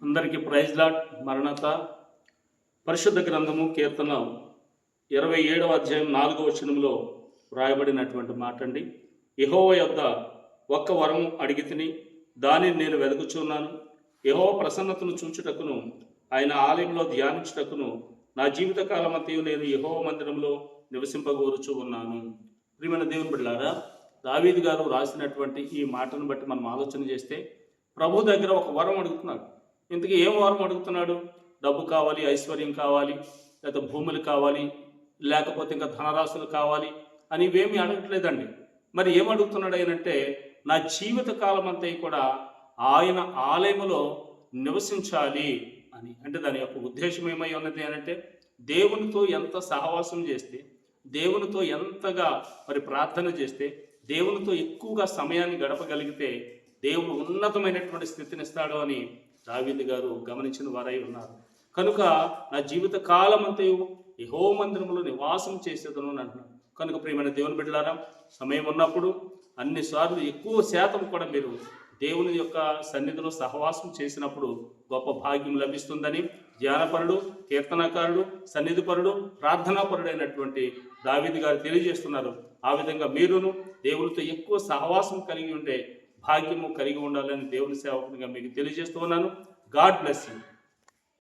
అందరికీ praise lot. మరణత పరిశుద్ధ గ్రంథము కీర్తన 27వ అధ్యాయం 4వ వచనంలో వ్రాయబడినటువంటి మాట అండి. యెహోవా యొద్ద ఒక్క వరము అడిగితిని, దానిని నేను వెదుకుచున్నాను. యెహోవా ప్రసన్నతను చూచుటకును ఆయన ఆలయంలో ధ్యానించుటకును నా జీవిత కాలమంతయు నేను యెహోవా మందిరంలో నివసింపగోరుచు ఉన్నాను. ప్రియమైన దేవుని బిడ్డలారా, దావీదు గారు రాసినటువంటి ఈ మాటను బట్టి మనం ఆలోచన చేస్తే ప్రభు దగ్గర ఒక వరం అడుగుతున్నాడు. ఇంతకీ ఏం వరం అడుగుతున్నాడు? డబ్బు కావాలి, ఐశ్వర్యం కావాలి, లేకపోతే భూములు కావాలి, లేకపోతే ఇంకా ధనరాశులు కావాలి అని ఇవేమీ అడగట్లేదండి. మరి ఏం అడుగుతున్నాడు ఆయనంటే, నా జీవిత కాలం అంతా కూడా ఆయన ఆలయములో నివసించాలి అని. అంటే దాని యొక్క ఉద్దేశం ఏమై ఉన్నది అనంటే, దేవునితో ఎంత సహవాసం చేస్తే, దేవునితో ఎంతగా మరి ప్రార్థన చేస్తే, దేవునితో ఎక్కువగా సమయాన్ని గడపగలిగితే దేవుడు ఉన్నతమైనటువంటి స్థితిని ఇస్తాడు అని దావీదు గారు గమనించిన వారై ఉన్నారు. కనుక నా జీవిత కాలం అంతయు యెహోవా మందిరంలో నివాసం చేసేదను అని అంటున్నాడు. కనుక ప్రియమైన దేవుని బిడ్డలారా, సమయం ఉన్నప్పుడు అన్నిసార్లు ఎక్కువ శాతం కూడా మీరు దేవుని యొక్క సన్నిధిలో సహవాసం చేసినప్పుడు గొప్ప భాగ్యం లభిస్తుందని ధ్యానపరుడు, కీర్తనకారుడు, సన్నిధిపరుడు, ప్రార్థనాపరుడు అయినటువంటి దావీదు గారు తెలియజేస్తున్నారు. ఆ విధంగా మీరును దేవునితో ఎక్కువ సహవాసం కలిగి ఉండే భాగ్యము కలిగి ఉండాలని దేవుని సేవకునిగా మీకు తెలియజేస్తూ ఉన్నాను. God bless you.